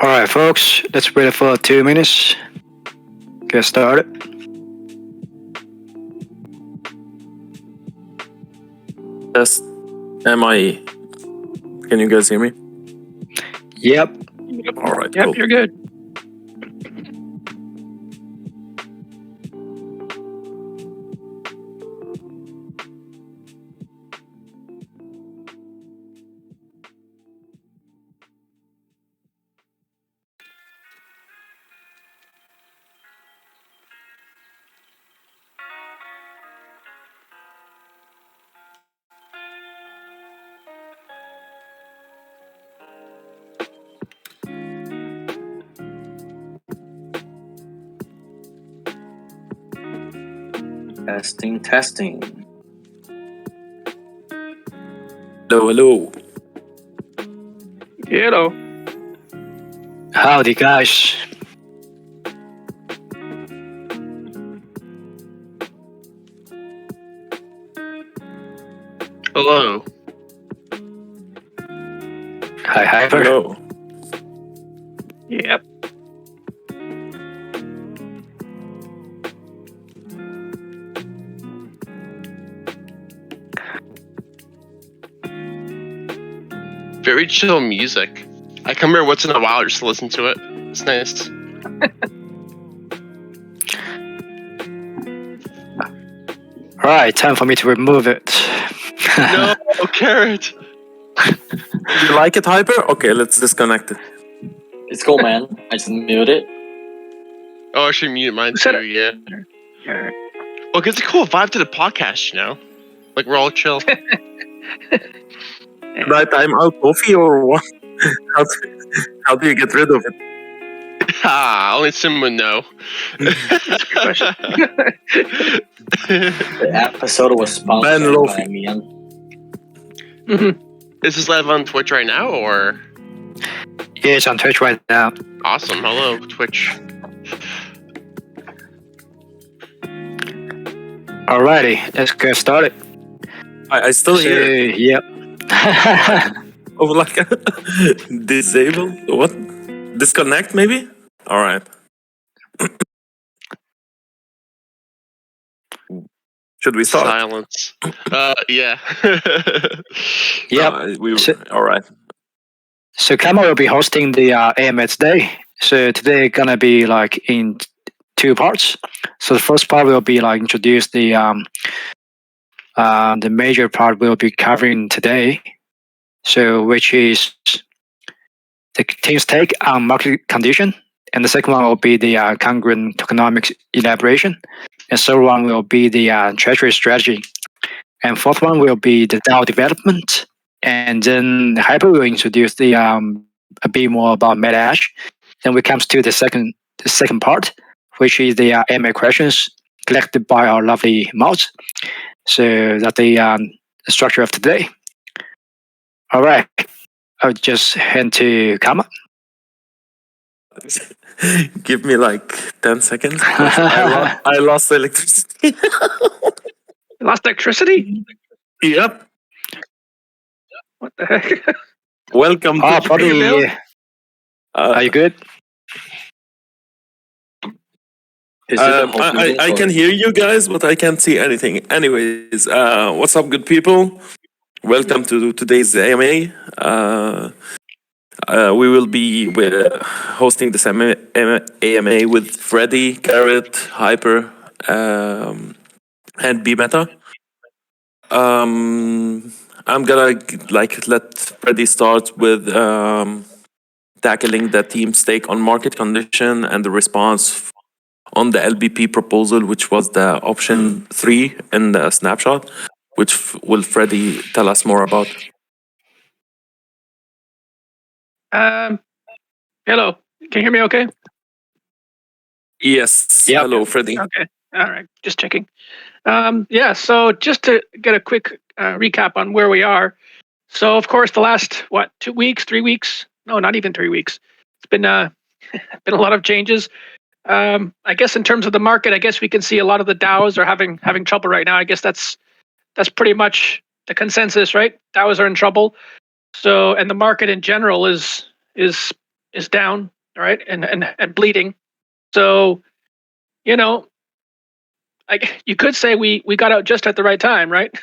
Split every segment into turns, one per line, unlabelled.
All right, folks, let's wait for 2 minutes. Get started.
Test. MIE. Can you guys hear me?
Yep.
All right,
Yep,
cool.
you're good.
Testing.
Hello.
Hello.
Howdy, guys.
Hello.
Hi, Hyper.
Hello.
Yep.
Very chill music. I come here once in a while just to listen to it. It's nice.
All right, time for me to remove it.
No, carrot.
You like it, Hyper? Okay, let's disconnect it.
It's cool, man. I just mute it.
Oh, I should mute mine
Who said
too, yeah. Well, it gives a cool vibe to the podcast, you know? Like, we're all chill.
Right time out coffee or what? How do you get rid of it?
Only Sim would know.
That's a good question.
The episode was sponsored
Ben
by
Lofi.
Mian.
Is this live on Twitch right now, or?
Yeah, it's on Twitch right now.
Awesome. Hello, Twitch.
Alrighty, let's get started.
I still hear it.
Yep.
Oh, like disable? What? Disconnect maybe? All right. Should we start?
Silence. Yeah.
Yep.
All right.
So Kama will be hosting the AMA today. So today gonna be like in two parts. So the first part will be like introduce the major part we'll be covering today. So which is the team's take on market condition, and the second one will be the Congruent Tokenomics elaboration, and third one will be the Treasury Strategy, and fourth one will be the DAO development, and then Hyper will introduce the a bit more about MetaHash. Then we comes to the second part, which is the AMA questions collected by our lovely mods. So that's the structure of today. All right, I'll just hand to Kama.
Give me like 10 seconds. I lost electricity.
Lost electricity?
Yep.
What the heck?
Welcome
Oh,
to
buddy,
Bill?
are you good?
Is it the whole
I
meeting
can
or-
hear you guys, but I can't see anything. Anyways, what's up, good people? Welcome to today's AMA. We will be hosting this AMA with Freddy, Garrett, Hyper, and B-Meta. I'm gonna let Freddy start with tackling the team's take on market condition and the response on the LBP proposal, which was the option 3 in the snapshot, which will Freddy tell us more about.
Hello. Can you hear me okay?
Yes.
Yep.
Hello, Freddy.
Okay. All right. Just checking. Yeah, so just to get a quick recap on where we are. So, of course, the last, 2 weeks, 3 weeks? No, not even 3 weeks. It's been been a lot of changes. I guess in terms of the market, I guess we can see a lot of the DAOs are having trouble right now. I guess that's pretty much the consensus, right? DAOs are in trouble. So, and the market in general is is down, right, and bleeding. So, you know, you could say we got out just at the right time, right?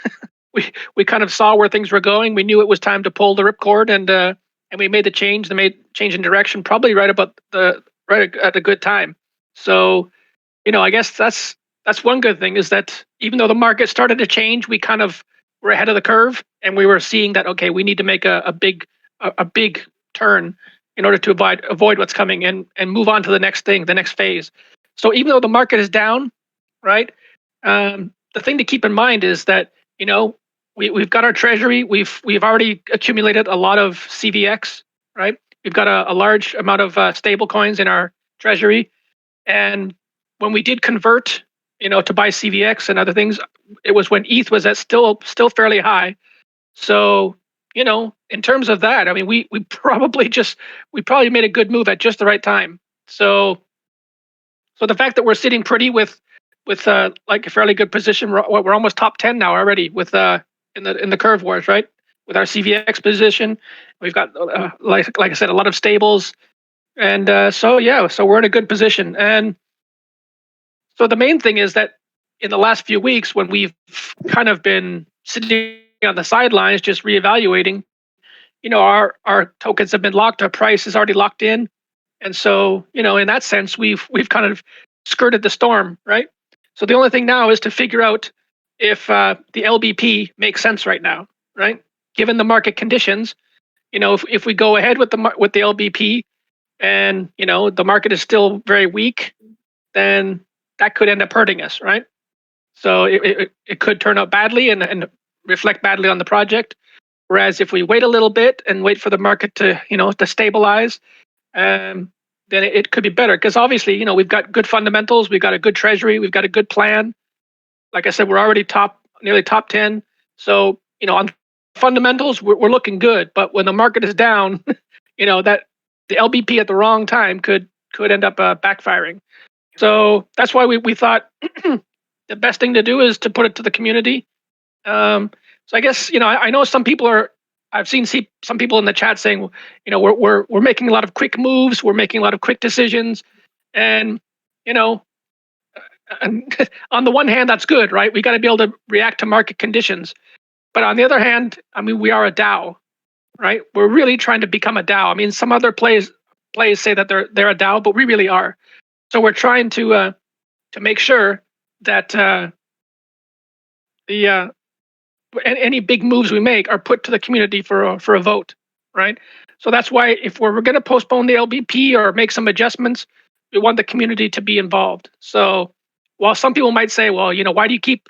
we kind of saw where things were going. We knew it was time to pull the ripcord, and we made the change. Change in direction probably right at a good time. So, I guess that's one good thing, is that even though the market started to change, we kind of were ahead of the curve, and we were seeing that, okay, we need to make a big turn in order to avoid what's coming, and move on to the next thing, the next phase. So even though the market is down, right, the thing to keep in mind is that, we've got our treasury. We've already accumulated a lot of CVX, right? We've got a large amount of stable coins in our treasury, and when we did convert, to buy CVX and other things, it was when ETH was at still fairly high. So, in terms of that, I mean, we probably made a good move at just the right time. So the fact that we're sitting pretty with like a fairly good position, we're almost top 10 now already with in the curve wars, right? With our CVX position, we've got like I said, a lot of stables, and so we're in a good position. And so the main thing is that in the last few weeks, when we've kind of been sitting on the sidelines, just reevaluating, our tokens have been locked, our price is already locked in, and so in that sense, we've kind of skirted the storm, right? So the only thing now is to figure out if the LBP makes sense right now, right? Given the market conditions, if we go ahead with the LBP, and the market is still very weak, then that could end up hurting us, right? So it could turn out badly and reflect badly on the project. Whereas if we wait a little bit and wait for the market to to stabilize, then it could be better, because obviously we've got good fundamentals, we've got a good treasury, we've got a good plan. Like I said, we're already nearly top 10. So on fundamentals, we're looking good. But when the market is down, that the LBP at the wrong time could end up backfiring. So that's why we thought the best thing to do is to put it to the community. So I guess I know some people are. I've seen some people in the chat saying, we're making a lot of quick moves, we're making a lot of quick decisions, and and on the one hand, that's good, right? We got to be able to react to market conditions. But on the other hand, I mean, we are a DAO, right? We're really trying to become a DAO. I mean, some other plays say that they're a DAO, but we really are. So we're trying to make sure that any big moves we make are put to the community for a vote, right? So that's why if we're going to postpone the LBP or make some adjustments, we want the community to be involved. So while some people might say, well, why do you keep,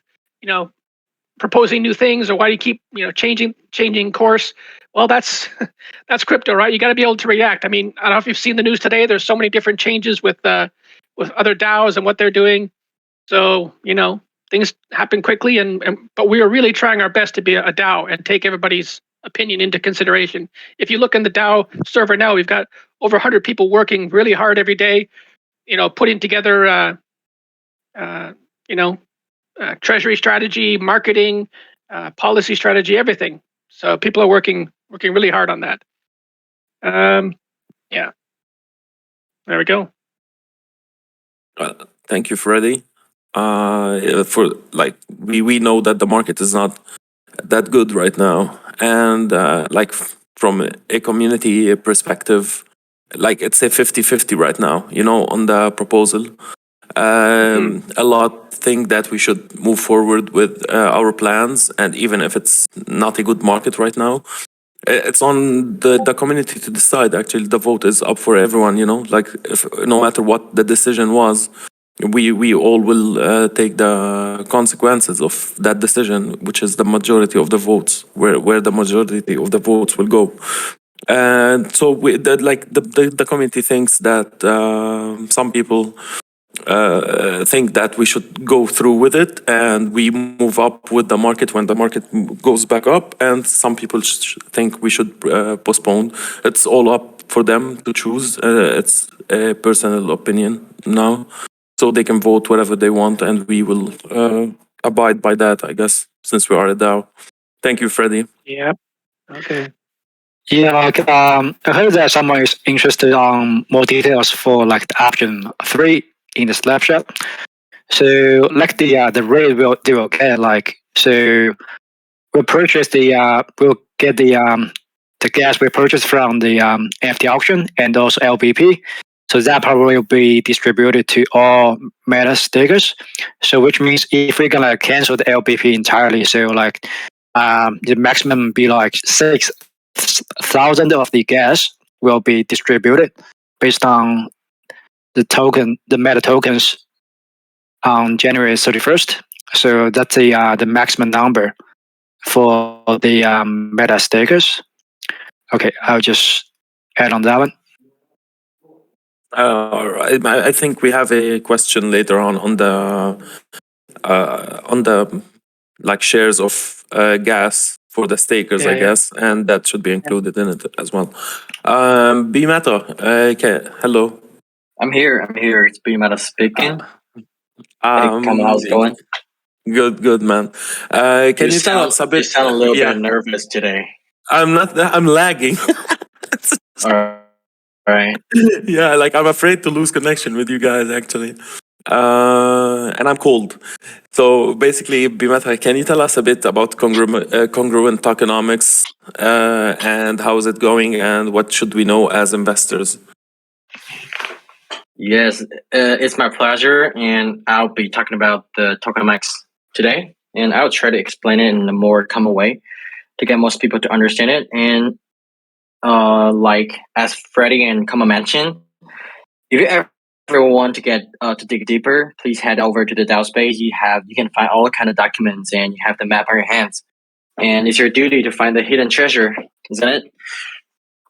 proposing new things, or why do you keep, changing course? Well, that's crypto, right? You got to be able to react. I mean, I don't know if you've seen the news today. There's so many different changes with other DAOs and what they're doing. So things happen quickly, but we are really trying our best to be a DAO and take everybody's opinion into consideration. If you look in the DAO server now, we've got over 100 people working really hard every day, putting together, treasury strategy, marketing, policy strategy, everything. So people are working really hard on that. Yeah, there we go.
Thank you, Freddie. For we know that the market is not that good right now, and from a community perspective, it's a 50-50 right now, on the proposal. A lot think that we should move forward with our plans, and even if it's not a good market right now, it's on the community to decide. Actually, the vote is up for everyone, if no matter what the decision was, we all will take the consequences of that decision, which is the majority of the votes, where the majority of the votes will go. And so the community thinks that some people think that we should go through with it, and we move up with the market when the market goes back up, and some people think we should postpone. It's all up for them to choose. It's a personal opinion now, so they can vote whatever they want, and we will abide by that, I guess, since we are a DAO. Thank you, Freddie.
Yeah. Okay.
Yeah, I heard that someone is interested on more details for like the option 3 in the snapshot. So like the rate they will get, like, so we'll purchase we'll get the gas we purchased from the FT auction and also LBP. So that probably will be distributed to all Meta stakers. So which means if we're gonna cancel the LBP entirely, so like the maximum be like 6,000 of the gas will be distributed based on the Meta tokens on January 31st. So that's the maximum number for the Meta stakers. Okay, I'll just add on that one.
All right. I think we have a question later on the like shares of gas for the stakers, I guess, and that should be included in it as well. B-Meta, okay, hello.
I'm here. It's B-Meta speaking. Hey, how's it going?
Good, man. Can you tell us a bit?
You sound a little bit nervous today.
I'm not. I'm lagging.
All right.
Yeah, like I'm afraid to lose connection with you guys actually. And I'm cold. So basically, B-Meta, can you tell us a bit about Congruent Tokenomics and how is it going and what should we know as investors?
Yes, it's my pleasure, and I'll be talking about the tokenomics today, and I'll try to explain it in a more common way to get most people to understand it. And like as Freddie and Kama mentioned, if you ever want to get to dig deeper, please head over to the DAO space. You can find all kind of documents, and you have the map on your hands. And it's your duty to find the hidden treasure, isn't it?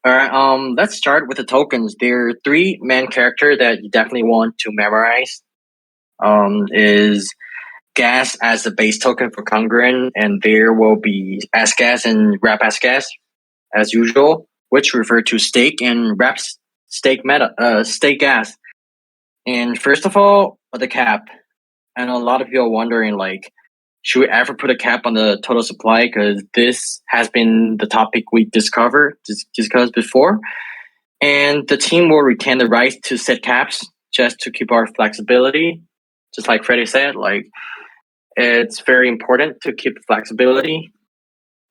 All right. Let's start with the tokens. There are 3 main characters that you definitely want to memorize. Is gas as the base token for Congruent, and there will be S gas and wrap S gas as usual, which refer to stake and wrap stake gas. And first of all, the cap. And a lot of people are wondering, like, should we ever put a cap on the total supply? Because this has been the topic we discussed before. And the team will retain the right to set caps just to keep our flexibility. Just like Freddie said, like, it's very important to keep flexibility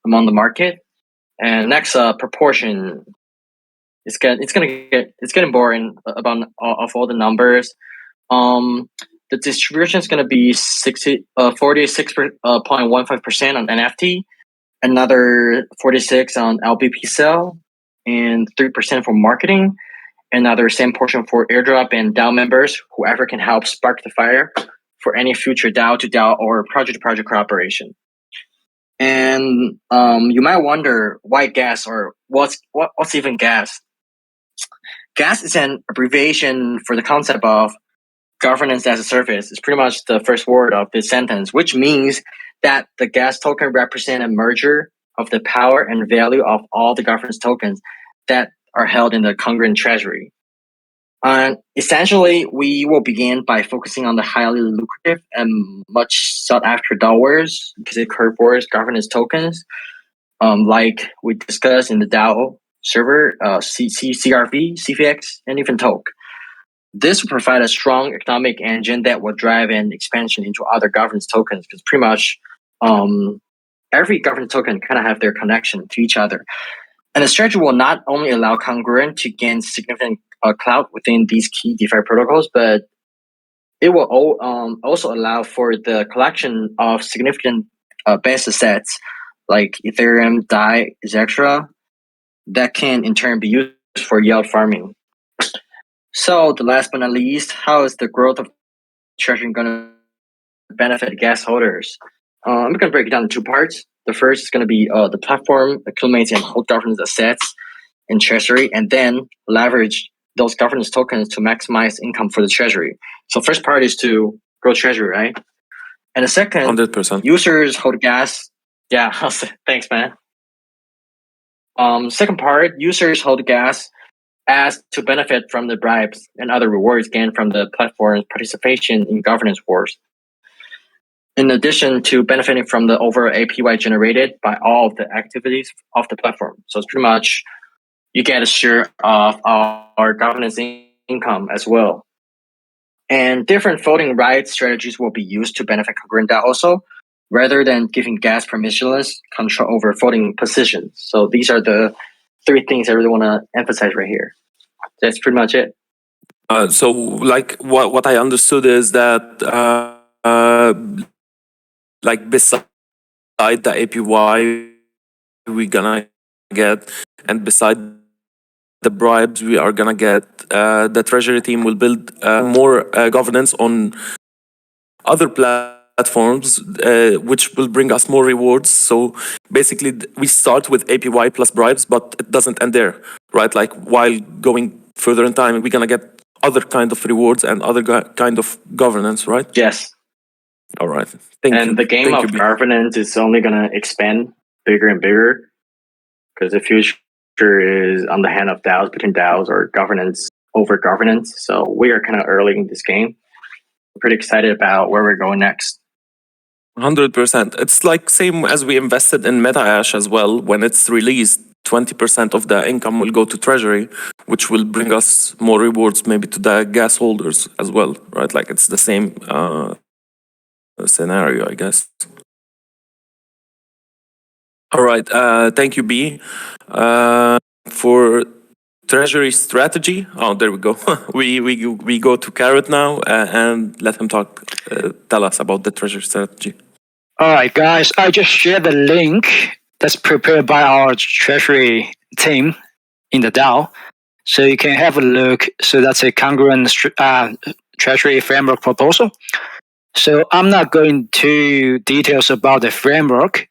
among the market. And next, proportion. It's getting boring about of all the numbers. The distribution is going to be 46.15% on NFT, another 46 on LBP sell, and 3% for marketing, another same portion for airdrop and DAO members, whoever can help spark the fire for any future DAO to DAO or project to project cooperation. And you might wonder why gas, or what's even gas? Gas is an abbreviation for the concept of governance as a service. It's pretty much the first word of this sentence, which means that the gas token represents a merger of the power and value of all the governance tokens that are held in the Congruent Treasury. And essentially, we will begin by focusing on the highly lucrative and much sought after dollars, because it corroborates governance tokens, like we discussed in the DAO server, CRV, CVX, and even TOKE. This will provide a strong economic engine that will drive an expansion into other governance tokens, because pretty much every governance token kind of have their connection to each other. And the strategy will not only allow Congruent to gain significant clout within these key DeFi protocols, but it will also allow for the collection of significant base assets like Ethereum, DAI, etc., that can in turn be used for yield farming. So, the last but not least, how is the growth of Treasury going to benefit gas holders? I'm going to break it down in 2 parts. The first is going to be the platform accumulates and hold governance assets in Treasury, and then leverage those governance tokens to maximize income for the Treasury. So, first part is to grow Treasury, right? And the second,
100%.
Users hold gas. Yeah, thanks, man. Second part, users hold gas as to benefit from the bribes and other rewards gained from the platform's participation in governance wars. in addition to benefiting from the overall APY generated by all of the activities of the platform. So it's pretty much you get a share of our governance income as well. And different voting rights strategies will be used to benefit Congruent DAO also, rather than giving gas permissionless control over voting positions. So these are the three things I really want to emphasize right here. That's pretty much it.
So, like, what I understood is that, like, beside the APY we're gonna get, and beside the bribes we are gonna get, the treasury team will build more governance on other platforms, which will bring us more rewards. So basically, we start with APY plus bribes, but it doesn't end there, right? Like, while going further in time, we're gonna get other kind of rewards and other kind of governance, right?
Yes.
All right. Thank you.
And the game of governance is only going to expand bigger and bigger, because the future is on the hand of DAOs, between DAOs, or governance over governance. So we are kind of early in this game. I'm pretty excited about where we're going next.
100%. It's like same as we invested in MetaAsh as well. When it's released, 20% of the income will go to Treasury, which will bring us more rewards, maybe to the gas holders as well, right? Like, it's the same scenario, I guess. All right. Thank you, B. For Treasury Strategy. Oh, there we go. we go to Carrot now and let him talk. Tell us about the Treasury Strategy.
All right, guys. I just shared the link that's prepared by our Treasury team in the DAO, so you can have a look. So that's a congruent Treasury framework proposal. So I'm not going to details about the framework,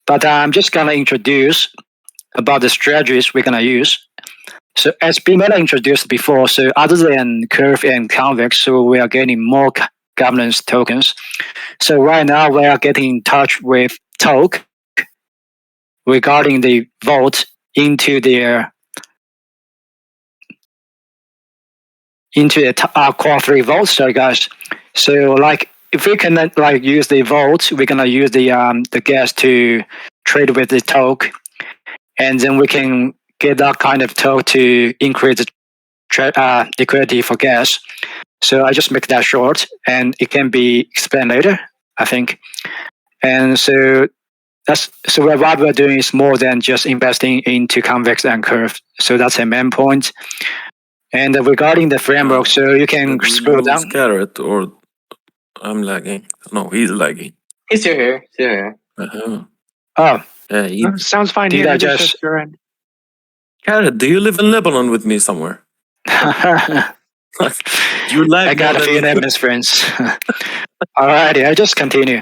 but I'm just gonna introduce about the strategies we're gonna use. So as Bimela introduced before, so other than Curve and Convex, so we are getting more governance tokens. So right now we are getting in touch with Toke regarding the vote into their core 3 votes. Sorry guys. So like if we can like use the vote, we're gonna use the gas to trade with the Toke, and then we can get that kind of Toke to increase the liquidity for gas. So I just make that short, and it can be explained later, I think. And so what we're doing is more than just investing into Convex and Curve. So that's a main point. And regarding the framework, so you can scroll down.
Carrot, or I'm lagging. No, he's lagging.
He's still here. Still here.
Oh,
sounds fine here. Maybe it's just your end.
Carrot, do you live in Lebanon with me somewhere? You lag.
I got a few Lebanese friends. Alrighty, I just continue.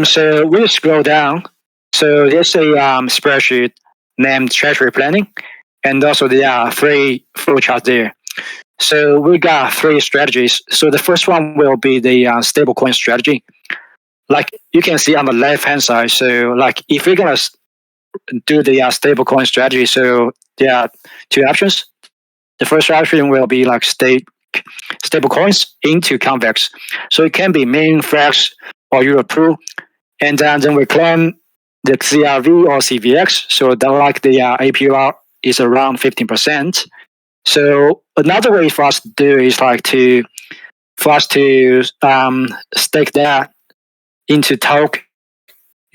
So we scroll down. So there's a spreadsheet named Treasury Planning, and also there are 3 flowcharts there. So we got 3 strategies. So the first one will be the stablecoin strategy. Like you can see on the left-hand side. So like if we're gonna do the stablecoin strategy, so there are 2 options. The first option will be like stablecoins into Convex. So it can be Min, Flex, or Europool, and then we claim the CRV or CVX. So that like the APR is around 15%. So another way for us to do is like for us to stake that into Toke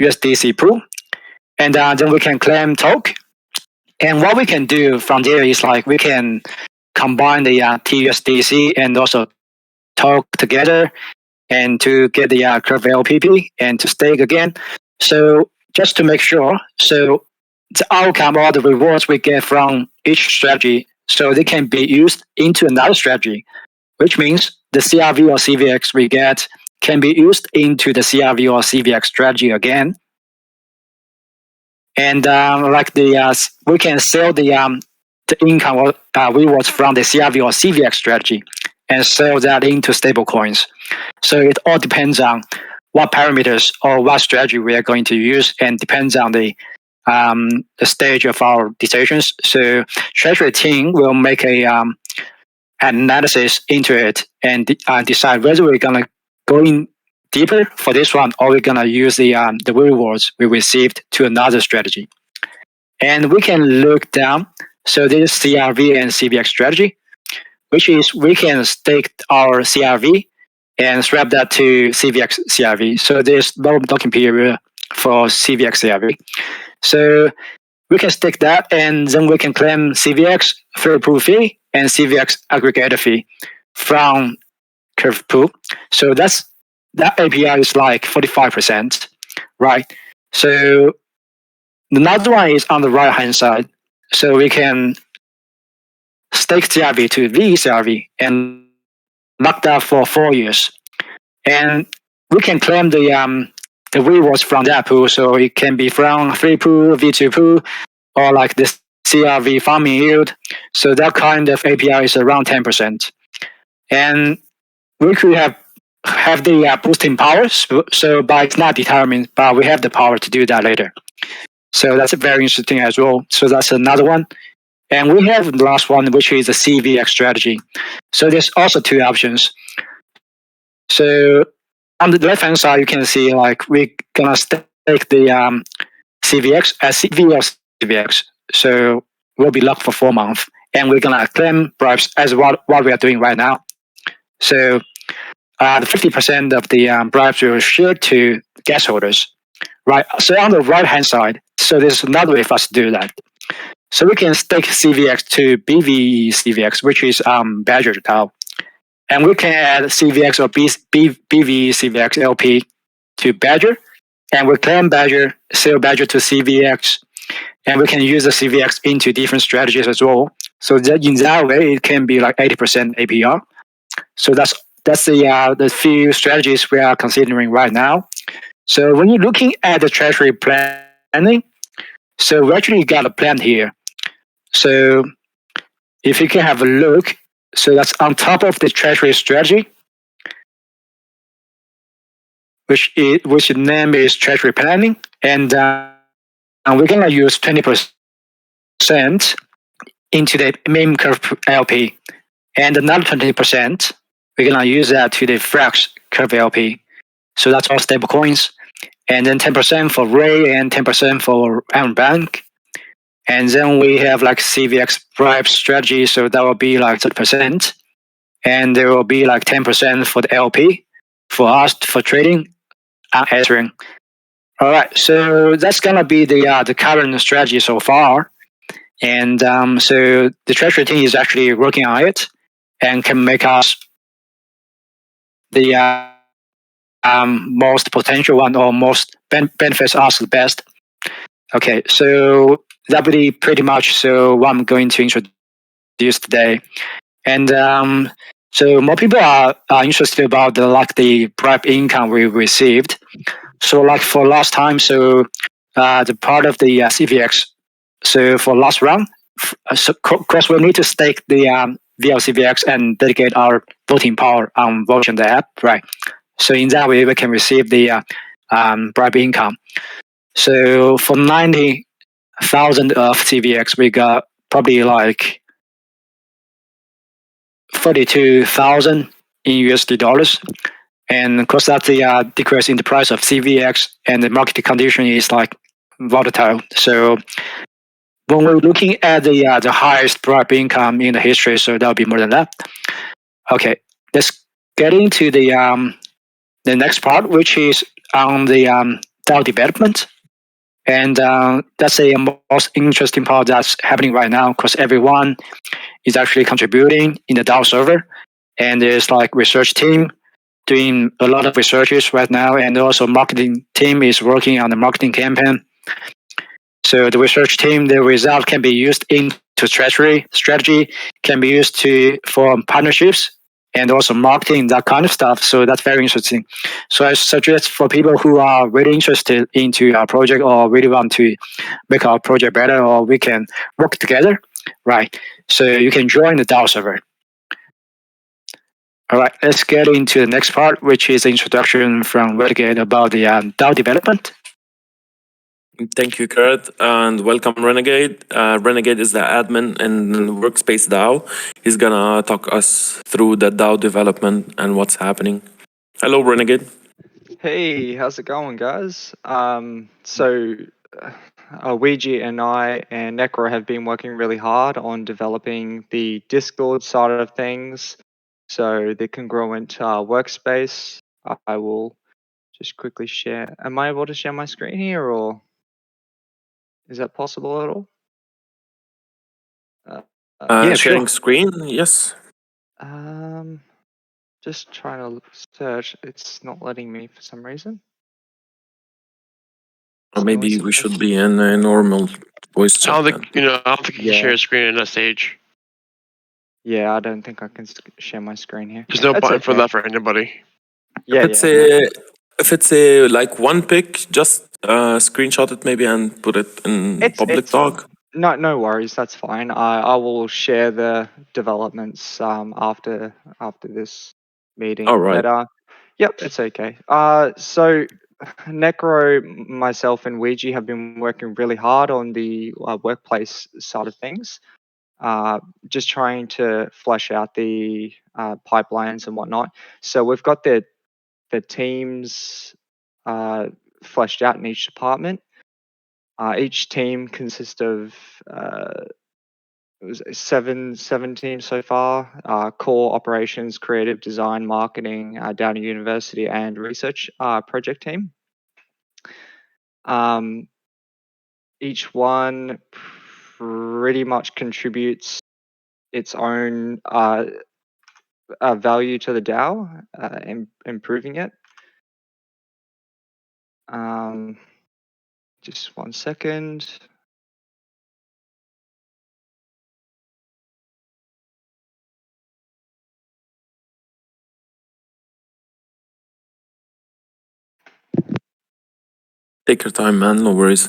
USDC pool, and then we can claim Toke. And what we can do from there is like we can combine the TUSDC and also Toke together, and to get the Curve LPP and to stake again. So just to make sure, so the outcome or the rewards we get from each strategy, so they can be used into another strategy, which means the CRV or CVX we get can be used into the CRV or CVX strategy again. And like we can sell the income or rewards from the CRV or CVX strategy and sell that into stablecoins. So it all depends on what parameters or what strategy we are going to use, and depends on the stage of our decisions. So Treasury team will make a analysis into it and decide whether we're gonna go in deeper for this one, or we're gonna use the rewards we received to another strategy. And we can look down. So this is CRV and CVX strategy, which is we can stake our CRV and swap that to CVX CRV. So there's no blocking period for CVX CRV. So we can stake that, and then we can claim CVX through pool fee and CVX aggregator fee from Curve Pool. So that API is like 45%, right? So another one is on the right hand side. So we can stake CRV to VCRV and lock that for 4 years, and we can claim the rewards from that pool. So it can be from 3 pool, V2 pool, or like this CRV farming yield. So that kind of API is around 10%, and we could have the boosting powers. So, but it's not determined, but we have the power to do that later. So that's very interesting as well. So that's another one. And we have the last one, which is the CVX strategy. So there's also 2 options. So on the left-hand side, you can see like we're gonna stake the CVX as CVX. So we'll be locked for 4 months, and we're gonna claim bribes as what we are doing right now. So the 50% of the bribes will share to gas holders, right? So on the right-hand side, so there's another way for us to do that. So we can stake CVX to BVE CVX, which is Badger DAO. And we can add CVX or BVE CVX LP to Badger. And we claim Badger, sell Badger to CVX. And we can use the CVX into different strategies as well. So that in that way, it can be like 80% APR. So that's the few strategies we are considering right now. So when you're looking at the treasury planning, so we actually got a plan here. So if you can have a look, so that's on top of the treasury strategy, which the name is treasury planning, and we're gonna use 20% into the meme curve LP, and another 20% we're gonna use that to the Flex curve LP. So that's all stable coins, and then 10% for Ray and 10% for Iron Bank. And then we have like CVX bribe strategy, so that will be like 30%. And there will be like 10% for the LP for us for trading and answering. All right, so that's gonna be the current strategy so far. And so the treasury team is actually working on it and can make us the most potential one, or most benefits us the best. Okay, so that will be pretty much so what I'm going to introduce today. And so more people are interested about the bribe income we received. So like for last time, so the part of the CVX. So for last round, so of course we need to stake the VLCVX and dedicate our voting power on voting the app, right? So in that way we can receive the bribe income. So for 90,000 of CVX, we got probably like 32,000 in USD dollars. And of course that's the decrease in the price of CVX, and the market condition is like volatile. So when we're looking at the highest bribe income in the history, so that'll be more than that. Okay, let's get into the next part, which is on the DAO development. And that's the most interesting part that's happening right now, because everyone is actually contributing in the DAO server. And there's like research team doing a lot of researches right now, and also marketing team is working on the marketing campaign. So the research team, the result can be used into treasury strategy, can be used for partnerships and also marketing, that kind of stuff. So that's very interesting. So I suggest for people who are really interested into our project, or really want to make our project better, or we can work together, right? So you can join the DAO server. All right, let's get into the next part, which is the introduction from Renegade about the DAO development.
Thank you, Kurt, and welcome, Renegade. Renegade is the admin in Workspace DAO. He's gonna talk us through the DAO development and what's happening. Hello, Renegade.
Hey, how's it going, guys? Ouija and I and Necro have been working really hard on developing the Discord side of things. So the Congruent workspace. I will just quickly share. Am I able to share my screen here, or is that possible at all?
Yeah,
Sharing
sure.
screen, yes.
Just trying to search. It's not letting me for some reason.
Or
It's
maybe
only
we should
supposed-
be in a normal voice
I
chat.
don't think
then.
I don't think you can
Yeah.
share a screen in a stage.
Yeah, I don't think I can share my screen here.
There's no
That's
button for
okay.
that for anybody.
Yeah,
If it's a like one pic, just screenshot it maybe and put it in public
It's
talk.
no worries. That's fine. I will share the developments after this meeting.
All right.
But yep, it's okay. So Necro, myself, and Ouija have been working really hard on the workplace side of things. Just trying to flesh out the pipelines and whatnot. So we've got the teams fleshed out in each department. Each team consists of seven teams so far: core operations, creative design, marketing, Downey University, and research project team. Each one pretty much contributes its own value to the DAO, improving it. Just 1 second.
Take your time, man. No worries.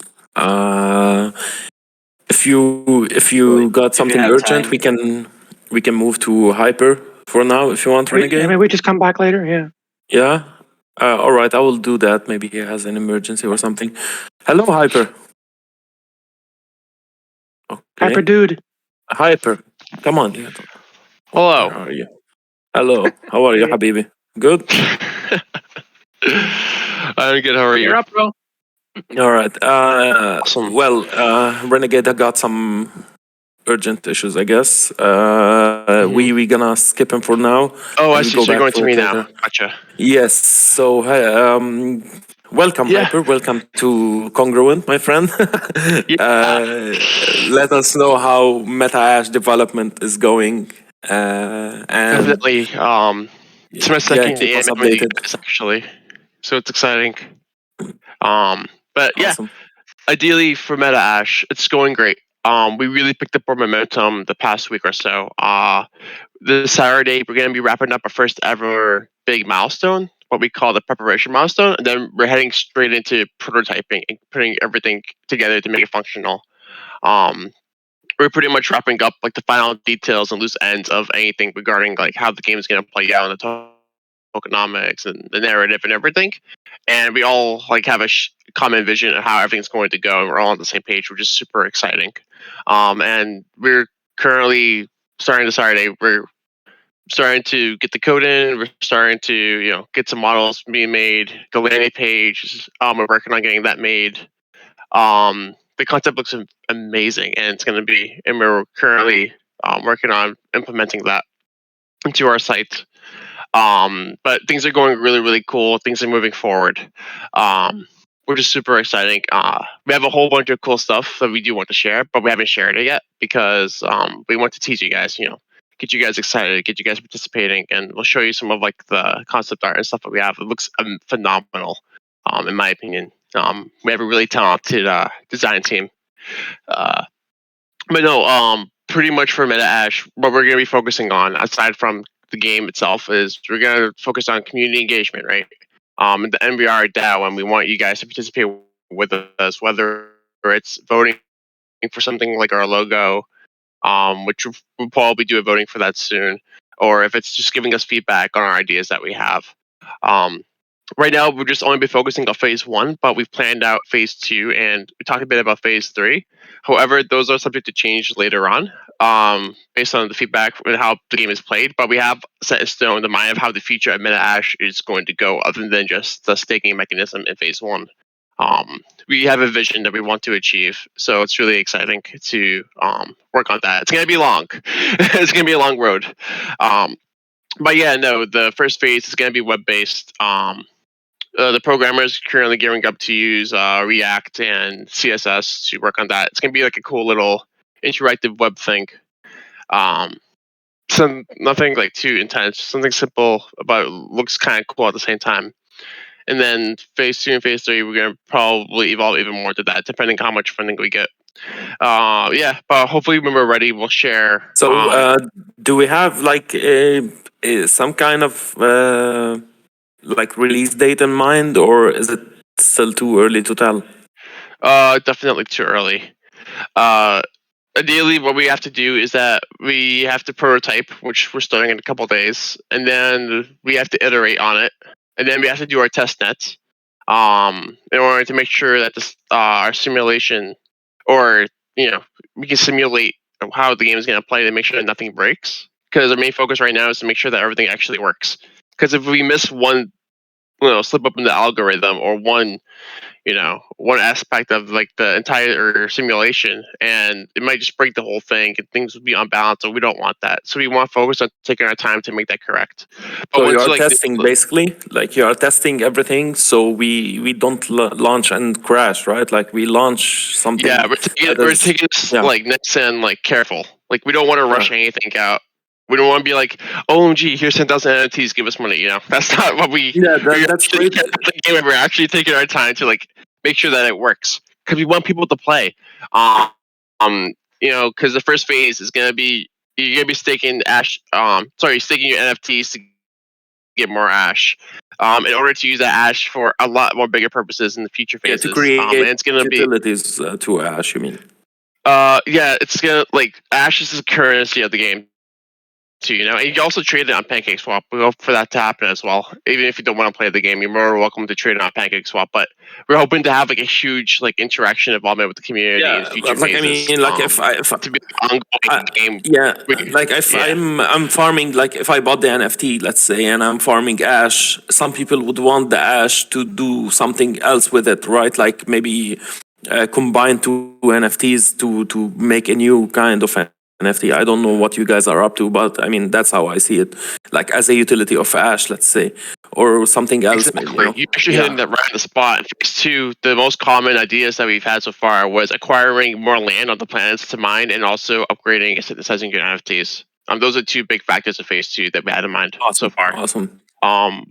If you got something
have
urgent,
time.
we can move to Hyper for now if you want, Renegade.
Maybe we just come back later. Yeah.
Yeah. All right, I will do that. Maybe he has an emergency or something. Hello, Hyper. Okay.
Hyper dude.
Hyper. Come on.
Hello.
Where are you? Hello. How are you, Habibi? Good.
I'm good. How are you?
You're up, bro.
All right.
Awesome.
Well, Renegade, I got some urgent issues, I guess. We gonna skip him for now.
Oh, I
and we
see.
go
So you're
back
going
for
to me
it
now.
later.
Gotcha.
Yes. So, welcome,
Yeah.
Hyper. Welcome to Congruent, my friend. Let us know how MetaAsh development is going. And
Definitely. It's my second
keep us
AMA with you
updated.
guys, actually. So it's exciting. But yeah,
Awesome.
ideally for MetaAsh, it's going great. We really picked up our momentum the past week or so. This Saturday, we're going to be wrapping up our first ever big milestone, what we call the preparation milestone, and then we're heading straight into prototyping and putting everything together to make it functional. We're pretty much wrapping up like the final details and loose ends of anything regarding like how the game is going to play out in the tokenomics and the narrative and everything. And we all like have a common vision of how everything's going to go, and we're all on the same page, which is super exciting. And we're currently starting this Saturday. We're starting to get the code in. We're starting to get some models being made. The landing page, we're working on getting that made. The concept looks amazing, and it's going to be, and we're currently working on implementing that into our site. But things are going really, really cool. Things are moving forward, which is super exciting. We have a whole bunch of cool stuff that we do want to share, but we haven't shared it yet because we want to teach you guys, get you guys excited, get you guys participating, and we'll show you some of like the concept art and stuff that we have. It looks phenomenal, in my opinion. We have a really talented design team. But no, pretty much for MetaAsh, what we're going to be focusing on, aside from the game itself, is we're going to focus on community engagement, right? The NBR DAO, and we want you guys to participate with us, whether it's voting for something like our logo, which we'll probably do a voting for that soon, or if it's just giving us feedback on our ideas that we have. Right now, we're just only be focusing on phase 1, but we've planned out phase 2, and we talked a bit about phase 3. However, those are subject to change later on. based on the feedback and how the game is played, but we have set in stone the mind of how the future of MetaAsh is going to go, other than just the staking mechanism in phase one. We have a vision that we want to achieve, so it's really exciting to work on that. It's going to be long. It's going to be a long road. But yeah, no, the first phase is going to be web-based. The programmers currently gearing up to use React and CSS to work on that. It's going to be like a cool little interactive web thing. Nothing like too intense, something simple, but looks kind of cool at the same time. And then phase 2 and phase 3, we're going to probably evolve even more to that, depending how much funding we get. Yeah, but hopefully when we're ready, we'll share.
So, do we have like some kind of like release date in mind, or is it still too early to tell?
Definitely too early. Ideally, what we have to do is that we have to prototype, which we're starting in a couple days, and then we have to iterate on it, and then we have to do our test nets, in order to make sure that this our simulation, or we can simulate how the game is going to play to make sure that nothing breaks. Because our main focus right now is to make sure that everything actually works. Because if we miss one, slip up in the algorithm, or one aspect of like the entire simulation, and it might just break the whole thing and things would be unbalanced, and we don't want that. So we want to focus on taking our time to make that correct. But
So you are testing basically, like you are testing everything, so we don't launch and crash, right? Like we launch something.
Yeah, we're taking this like next and like careful. Like we don't want to rush anything out. We don't want to be like, OMG, here's 10,000 NFTs, give us money. That's not what we.
Yeah, that's great.
The game, we're actually taking our time to like make sure that it works, because we want people to play. Because the first phase is gonna be you're gonna be staking Ash. Staking your NFTs to get more Ash. In order to use that Ash for a lot more bigger purposes in the future phases.
To create
and it's gonna
utilities to Ash, you mean?
Yeah, it's gonna like Ash is the currency of the game. And you can also trade it on PancakeSwap. We hope for that to happen as well. Even if you don't want to play the game, you're more welcome to trade it on PancakeSwap. But we're hoping to have like a huge like interaction involvement with the community in future phases.
If
to be an ongoing game.
Yeah, like if I'm farming, like if I bought the NFT, let's say, and I'm farming Ash, some people would want the Ash to do something else with it, right? Like maybe combine two NFTs to make a new kind of NFT. I don't know what you guys are up to, but I mean that's how I see it, like as a utility of Ash, let's say, or something else.
Exactly.
Maybe,
You're actually hitting that right on the spot. In phase 2, the most common ideas that we've had so far was acquiring more land on the planets to mine, and also upgrading and synthesizing your NFTs. Those are 2 big factors of phase 2 that we had in mind so far.
Awesome.
And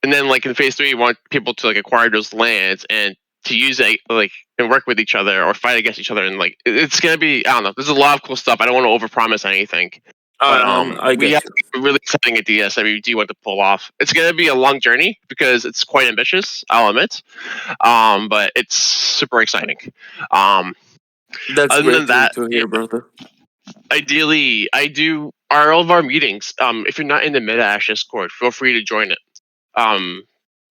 then like in phase 3, we want people to like acquire those lands and to use it like and work with each other or fight against each other, and like it's gonna be, I don't know, there's a lot of cool stuff. I don't want to overpromise anything, but we have really exciting ideas that we do want to pull off. It's gonna be a long journey because it's quite ambitious, I'll admit, but it's super exciting.
That's
other
great
than that,
to hear, brother.
Ideally, all of our meetings. If you're not in the MetaAsh Discord, feel free to join it.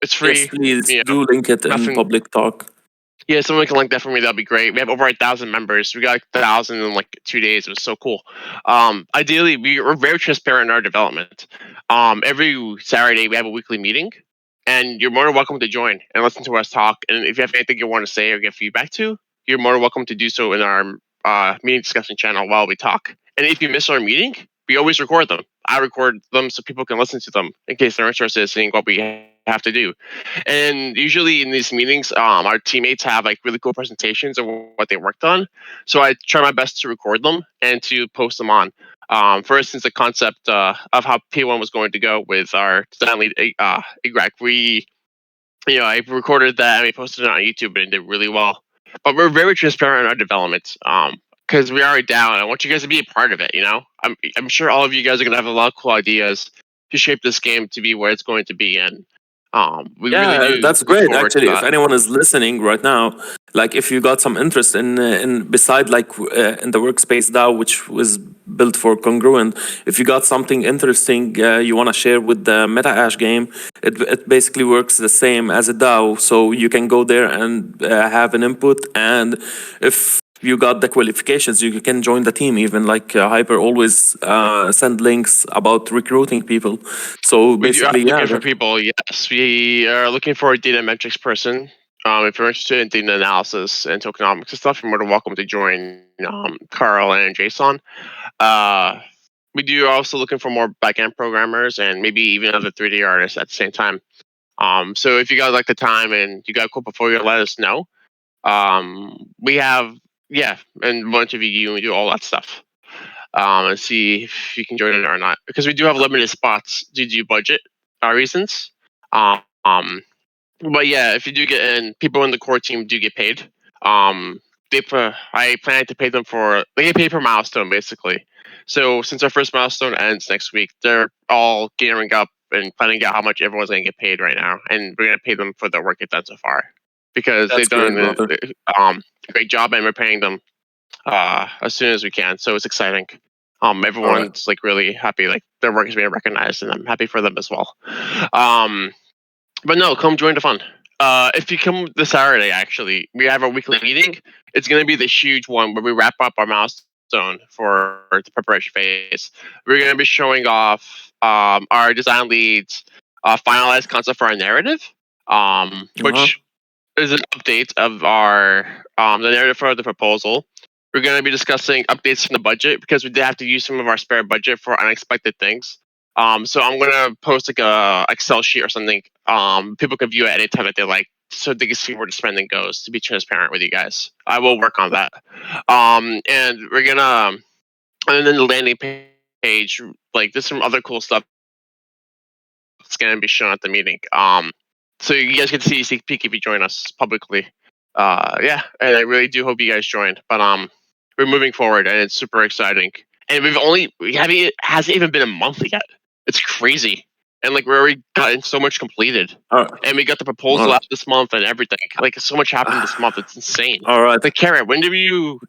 It's free.
Yes, please do link it in public talk.
Yeah, someone can link that for me. That'd be great. We have over 1,000 members. We got 1,000 in like 2 days. It was so cool. Ideally, we're very transparent in our development. Every Saturday we have a weekly meeting, and you're more than welcome to join and listen to us talk. And if you have anything you want to say or get feedback to, you're more than welcome to do so in our meeting discussion channel while we talk. And if you miss our meeting, we always record them. I record them so people can listen to them in case they're interested in seeing what we have to do. And usually in these meetings, our teammates have like really cool presentations of what they worked on. So I try my best to record them and to post them on. For instance, the concept of how P1 was going to go with our design lead, Igrek, I recorded that and we posted it on YouTube, and it did really well. But we're very transparent in our development. Because we are down. I want you guys to be a part of it. I'm sure all of you guys are gonna have a lot of cool ideas to shape this game to be where it's going to be. And really
that's great. Actually, if anyone is listening right now, like if you got some interest in beside like in the workspace DAO, which was built for Congruent, if you got something interesting you want to share with the MetaAsh game, it basically works the same as a DAO. So you can go there and have an input, and if you got the qualifications, you can join the team. Even like Hyper always send links about recruiting people. So basically,
we are looking for people. Yes, we are looking for a data metrics person. If you're interested in data analysis and tokenomics and stuff, you're more than welcome to join Carl and Jason. We do also looking for more backend programmers and maybe even other 3D artists at the same time. So if you guys like the time and you got a cool portfolio, let us know. We have and a bunch of you do all that stuff. And see if you can join it or not, because we do have limited spots due to budget reasons. But yeah, if you do get in, people in the core team do get paid. I plan to pay them they get paid per milestone basically. So since our first milestone ends next week, they're all gearing up and planning out how much everyone's going to get paid right now, and we're going to pay them for the work they've done so far, because
That's
they've done
great,
a great job, and we're paying them as soon as we can. So it's exciting. Everyone's like really happy, like their work is being recognized, and I'm happy for them as well. But no, come join the fun. If you come this Saturday, actually, we have our weekly meeting. It's going to be the huge one where we wrap up our milestone for the preparation phase. We're going to be showing off our design leads finalized concept for our narrative, which is an update of our the narrative for the proposal. We're going to be discussing updates from the budget, because we did have to use some of our spare budget for unexpected things. So I'm going to post like a Excel sheet or something. People can view it any time that they like, so they can see where the spending goes, to be transparent with you guys. I will work on that. And we're going to, and then the landing page, like there's some other cool stuff that's going to be shown at the meeting. So you guys can see a sneak peek if you join us publicly. And I really do hope you guys joined. But we're moving forward, and it's super exciting. And it hasn't even been a month yet. It's crazy. And like we're already gotten so much completed. And we got the proposal out this month and everything. Like so much happened this month. It's insane.
All right.
Like Karen, when did you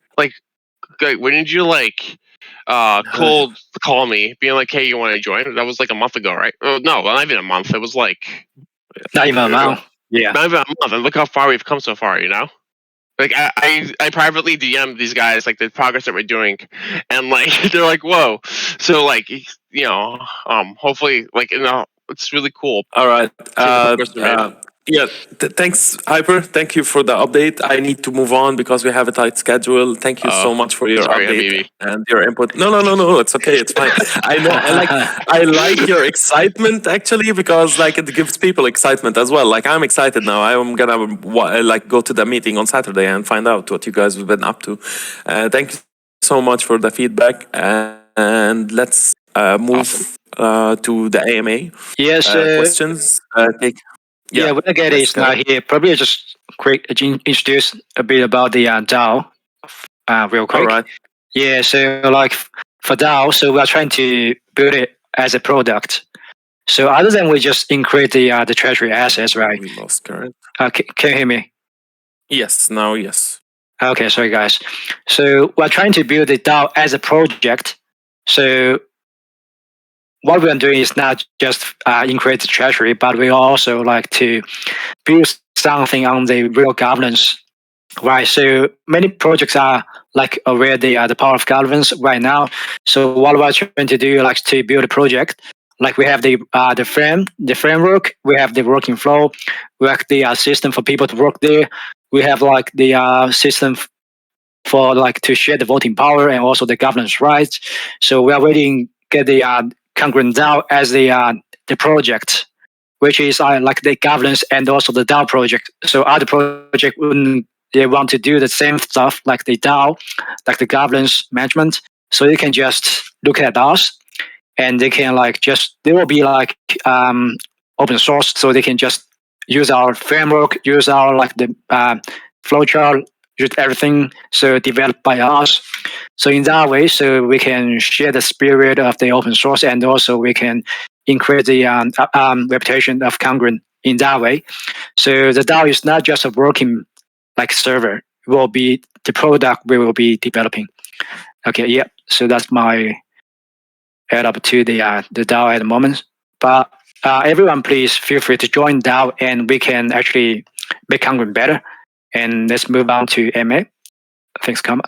call me being like, hey, you want to join? That was like a month ago, right? No, not even a month. It was like
Not even a month. Yeah.
not even a month. And look how far we've come so far, you know? Like I privately DM these guys like the progress that we're doing, and like they're like, whoa. So like hopefully like it's really cool.
All right.
Yeah.
Thanks, Hyper. Thank you for the update. I need to move on because we have a tight schedule. Thank you so much for your update and your input. No. It's okay. It's fine. I know. I like your excitement actually, because like it gives people excitement as well. Like I'm excited now. I'm gonna like go to the meeting on Saturday and find out what you guys have been up to. Thank you so much for the feedback. And let's move to the AMA.
Yes.
Questions.
Yeah, when I get is not here, probably just quick introduce a bit about the DAO real quick.
All right.
Yeah, so like for DAO, so we are trying to build it as a product. So other than we just increase the treasury assets, right?
We lost current.
Can you hear me?
Yes, now yes.
Okay, sorry guys. So we're trying to build the DAO as a project. So what we're doing is not just increase the treasury, but we also like to build something on the real governance, right? So many projects are like aware the power of governance right now. So what we're trying to do, like to build a project, like we have the framework, we have the working flow, we have the system for people to work there. We have like the system for like to share the voting power and also the governance rights. So we are waiting get the Congruent DAO as the project, which is like the governance and also the DAO project. So other project wouldn't they want to do the same stuff like the DAO, like the governance management. So you can just look at us, and they can like they will be like open source, so they can just use our framework, use our like the flowchart, use everything so developed by us. So in that way, so we can share the spirit of the open source, and also we can increase the reputation of Congruent in that way. So the DAO is not just a working like server; it will be the product we will be developing. Okay, yeah. So that's my add up to the DAO at the moment. But everyone, please feel free to join DAO, and we can actually make Congruent better. And let's move on to AMA. things come.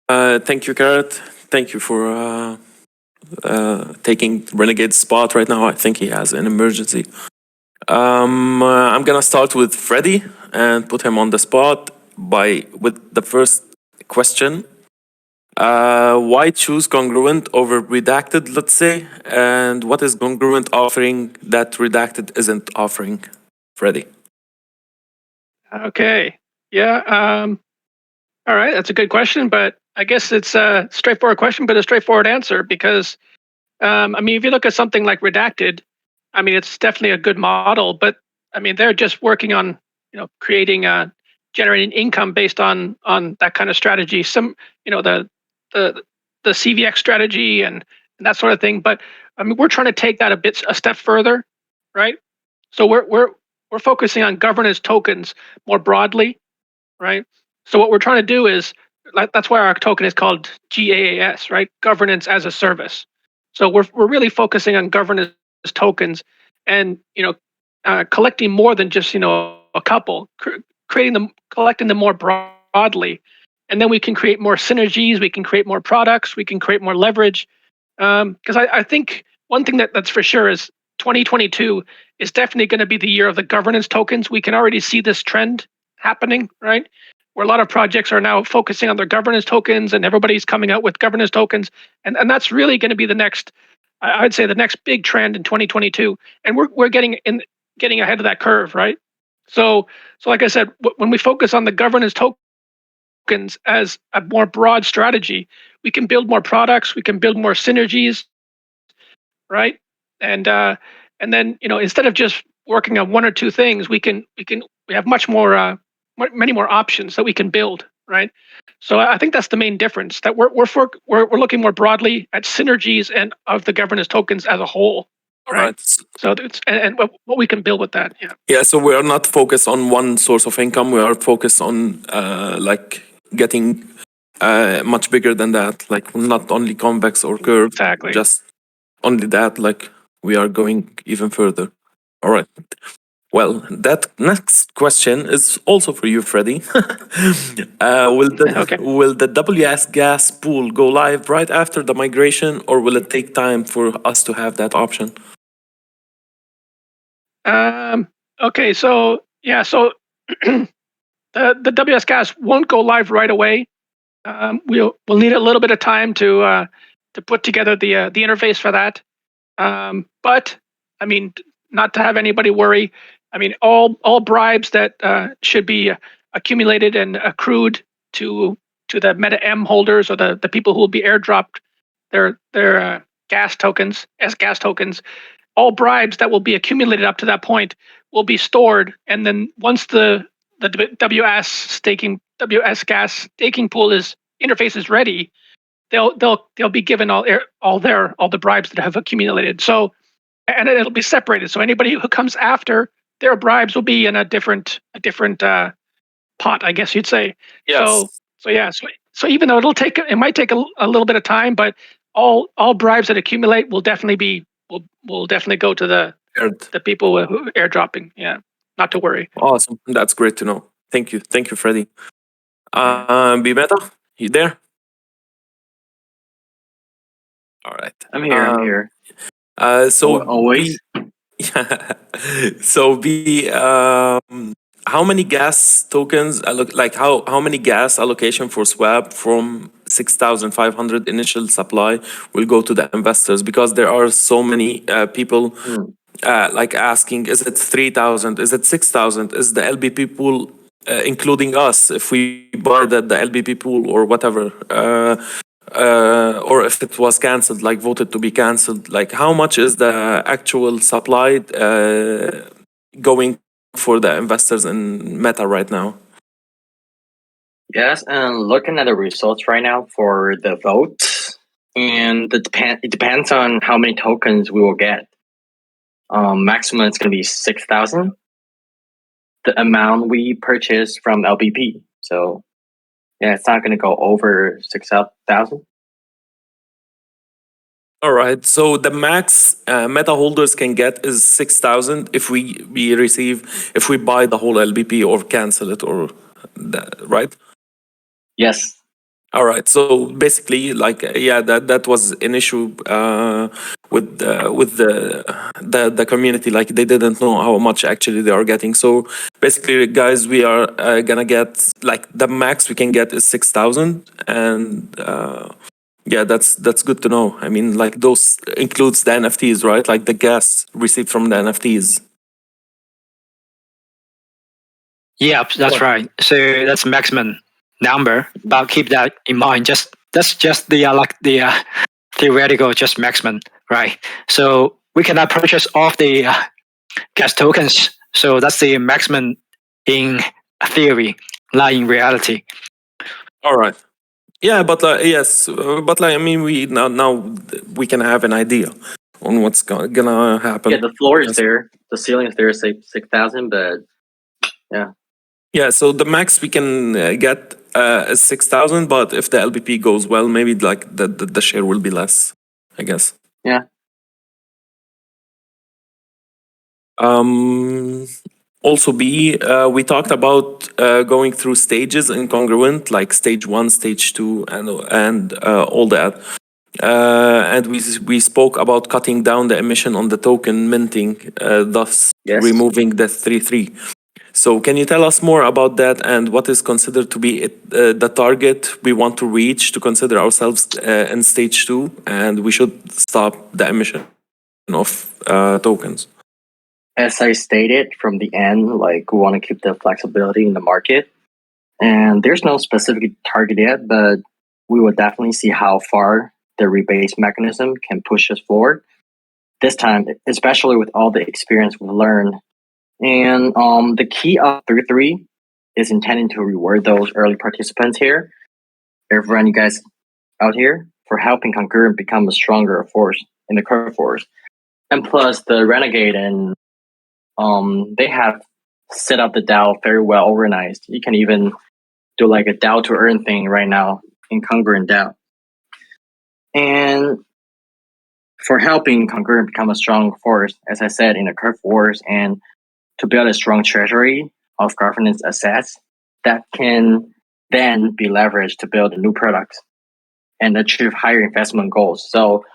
Thank you, Garrett. Thank you for taking Renegade's spot right now. I think he has an emergency. I'm gonna start with Freddy and put him on the spot with the first question. Why choose Congruent over Redacted, let's say? And what is Congruent offering that Redacted isn't offering? Freddy.
Okay. Yeah. All right. That's a good question, but I guess it's a straightforward question, but a straightforward answer because, I mean, if you look at something like Redacted, I mean, it's definitely a good model, but I mean, they're just working on, creating, generating income based on that kind of strategy. Some, the the CVX strategy and that sort of thing. But I mean, we're trying to take that a step further, right? So we're focusing on governance tokens more broadly, right? So what we're trying to do is that's why our token is called GAAS, right? Governance as a service. So we're really focusing on governance tokens, and collecting more than just a couple, collecting them more broadly, and then we can create more synergies. We can create more products. We can create more leverage. Because I think one thing that's for sure is 2022 is definitely going to be the year of the governance tokens. We can already see this trend happening, right? Where a lot of projects are now focusing on their governance tokens, and everybody's coming out with governance tokens, and that's really going to be the next, I'd say, the next big trend in 2022. And we're getting ahead of that curve, right? So like I said, when we focus on the governance tokens as a more broad strategy, we can build more products, we can build more synergies, right? And then instead of just working on one or two things, we have much more, many more options that we can build, right? So I think that's the main difference, that we're looking more broadly at synergies and of the governance tokens as a whole.
All
right.
right.
So it's, and what we can build with that, yeah.
Yeah, so we are not focused on one source of income. We are focused on like getting much bigger than that, like not only convex or curved,
Exactly.
just only that, like we are going even further. All right. Well, that next question is also for you, Freddy.
Okay.
Will the WS gas pool go live right after the migration, or will it take time for us to have that option?
Okay, so yeah, so the WS gas won't go live right away. We'll need a little bit of time to put together the interface for that. But I mean, not to have anybody worry. I mean, all bribes that should be accumulated and accrued to the Meta M holders, or the people who will be airdropped their gas tokens as gas tokens, all bribes that will be accumulated up to that point will be stored, and then once the WS gas staking pool interface is ready, they'll be given all the bribes that have accumulated. So, and it'll be separated. So anybody who comes after, their bribes will be in a different pot, I guess you'd say.
Yes.
So even though it might take a little bit of time, but all bribes that accumulate will definitely go to the people who are airdropping. Yeah, not to worry.
Awesome. That's great to know. Thank you, Freddy. Bimeta, you there? All right.
I'm here. I'm here.
So
Always.
So how many gas tokens how many gas allocation for swap from 6,500 initial supply will go to the investors? Because there are so many people like asking, is it 3,000? Is it 6,000? Is the LBP pool including us if we buy the LBP pool or whatever? Or if it was cancelled, like voted to be cancelled, like how much is the actual supply going for the investors in Meta right now?
Yes, and looking at the results right now for the votes, and it depends on how many tokens we will get. Maximum it's going to be 6,000. The amount we purchase from LBP. So yeah, it's not going to go over 6,000.
All right. So the max Meta holders can get is 6,000 if we buy the whole LBP or cancel it, or that, right?
Yes.
All right. So basically, that was an issue with the community. Like they didn't know how much actually they are getting. So basically, guys, we are gonna get like the max we can get is 6,000, and yeah, that's good to know. I mean, like those includes the NFTs, right? Like the gas received from the NFTs.
Yeah, that's right. So that's maximum number, but keep that in mind. That's just the theoretical, just maximum, right? So we cannot purchase all of the gas tokens. So that's the maximum in theory, not in reality.
All right. Yeah, but yes, but like I mean, we now we can have an idea on what's gonna happen.
Yeah, the floor is there. The ceiling is there, say 6,000, but yeah.
Yeah, so the max we can get is 6,000, but if the LPP goes well, maybe like the share will be less, I guess.
Yeah.
Also, we talked about going through stages in Congruent, like stage 1, stage 2, and all that. And we spoke about cutting down the emission on the token minting, thus removing the 3.3. So can you tell us more about that and what is considered to be the target we want to reach to consider ourselves in stage 2, and we should stop the emission of tokens?
As I stated from the end, like we want to keep the flexibility in the market, and there's no specific target yet, but we will definitely see how far the rebase mechanism can push us forward this time, especially with all the experience we've learned. And the key of 3.3 is intending to reward those early participants here, everyone you guys out here, for helping Congruent become a stronger force in the curve force. And plus the Renegade and they have set up the DAO very well organized. You can even do like a DAO to earn thing right now in Congruent DAO. And for helping Congruent become a strong force, as I said, in the curve wars, and to build a strong treasury of governance assets that can then be leveraged to build new products and achieve higher investment goals. So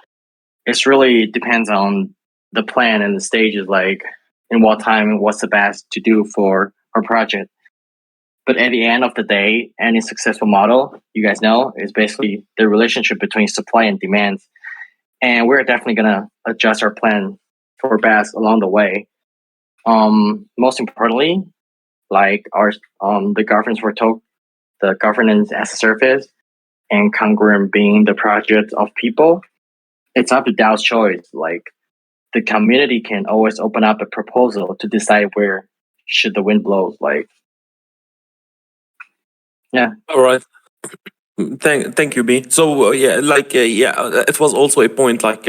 it's really depends on the plan and the stages, like in what time, what's the best to do for our project. But at the end of the day, any successful model, you guys know, is basically the relationship between supply and demand. And we're definitely gonna adjust our plan for best along the way. Most importantly, like our the governance the governance as a service, and Congruent being the project of people, it's up to DAO's choice. Like the community can always open up a proposal to decide where should the wind blow. Like, yeah.
All right. Thank you, B. So it was also a point like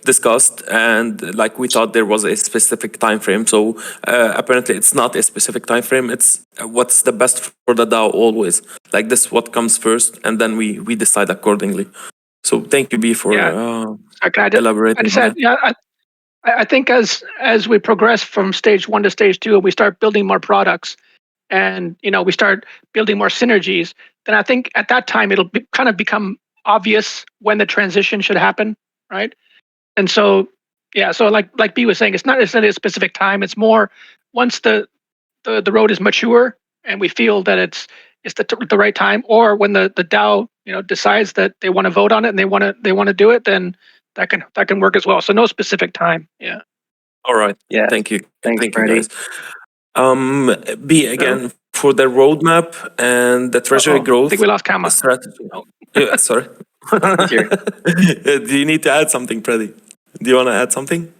discussed, and like we thought there was a specific time frame. So apparently, it's not a specific time frame. It's what's the best for the DAO always. Like this, what comes first, and then we decide accordingly. So thank you, B, for elaborating.
I think as we progress from stage 1 to stage 2, we start building more products, and we start building more synergies, then I think at that time it'll kind of become obvious when the transition should happen, right? And so so like B was saying, it's not necessarily a specific time. It's more once the road is mature and we feel that it's the right time, or when the DAO decides that they want to vote on it and they want to do it, then that can work as well. So no specific time. Yeah.
All right.
Yeah.
Thank you.
Thanks,
Thank you,
Freddie.
guys. B, again, for the roadmap and the treasury growth.
I think we lost Kama.
Strategy. Yeah, sorry.
Here.
Do you need to add something, Freddy? Do you want to add something?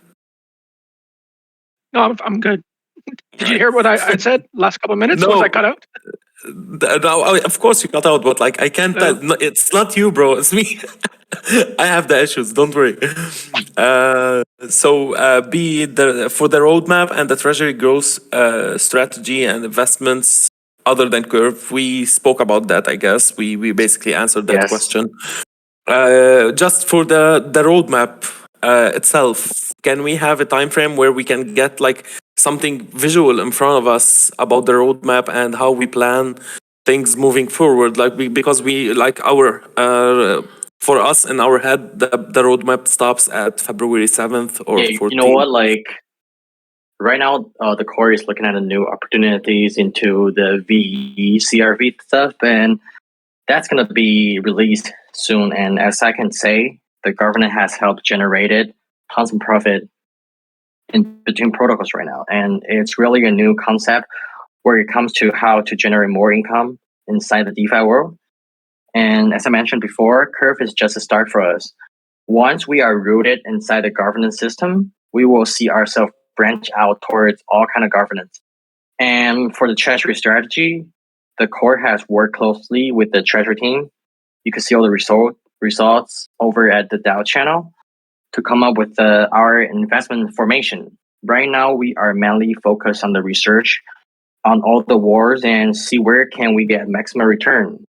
No, I'm good. Did you hear what I said last couple of minutes?
No.
Was I cut out?
No, of course you cut out, but like I can't tell. No, it's not you, bro. It's me. I have the issues. Don't worry. For the roadmap and the treasury growth strategy and investments other than curve, we spoke about that. I guess we basically answered that question. Just for the roadmap itself, can we have a time frame where we can get like something visual in front of us about the roadmap and how we plan things moving forward, like because we like our for us in our head the roadmap stops at February 7th or
Yeah,
14th.
you know what? Like right now, the core is looking at the new opportunities into the VE, CRV stuff, and that's going to be released soon. And as I can say, the government has helped generated tons of profit in between protocols right now. And it's really a new concept where it comes to how to generate more income inside the DeFi world. And as I mentioned before, Curve is just a start for us. Once we are rooted inside the governance system, we will see ourselves branch out towards all kind of governance. And for the Treasury strategy, the core has worked closely with the Treasury team. You can see all the results over at the DAO channel to come up with our investment formation. Right now, we are mainly focused on the research on all the wars and see where can we get maximum return.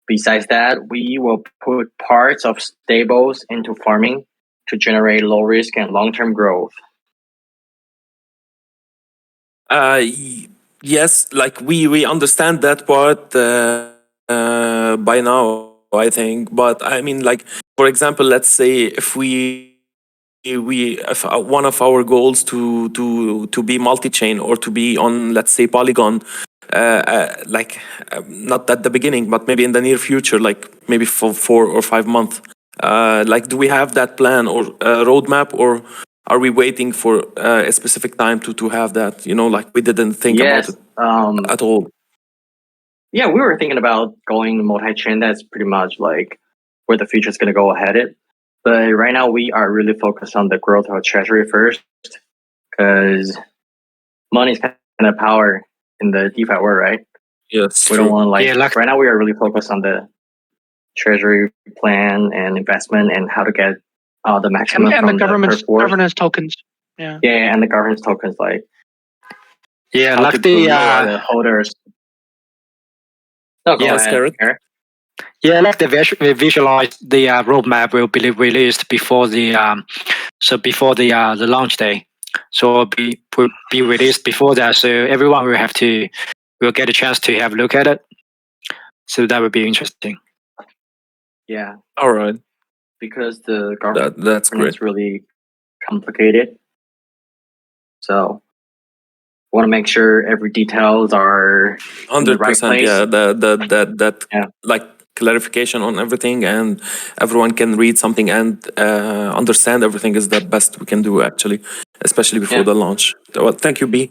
Besides that, we will put parts of stables into farming to generate low risk and long-term growth.
Yes, like we understand that part by now, I think. But I mean, like for example, let's say if if one of our goals to be multi-chain or to be on, let's say, Polygon, not at the beginning, but maybe in the near future, like maybe for 4 or 5 months. Like, do we have that plan or roadmap, or are we waiting for a specific time to have that? You know, like we didn't think about it at all.
Yeah, we were thinking about going multi-chain. That's pretty much like where the future is going to go ahead. But right now, we are really focused on the growth of Treasury first, because money is kind of power in the DeFi world, right?
Yes,
we don't want
like
right now we are really focused on the Treasury plan and investment and how to get the maximum
and
from
the governance tokens.
Yeah, and the governance tokens, like
yeah,
how
like
to
the
holders. No, go
Yes,
ahead, Eric.
yeah, like the visualize the roadmap will be released before the before the launch day, so will be released before that. So everyone will get a chance to have a look at it. So that would be interesting.
Yeah,
all right.
because the government
That's great.
is really complicated, so want to make sure every details are
100%.
in the right place.
Yeah, that like clarification on everything, and everyone can read something and understand everything is the best we can do, actually, especially before the launch. Well, thank you, B.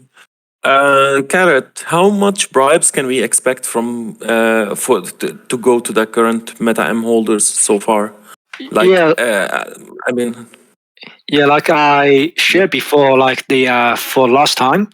Carrot, how much bribes can we expect from to go to the current Meta-M holders so far? Like, I mean,
yeah, like I shared before, like the for last time,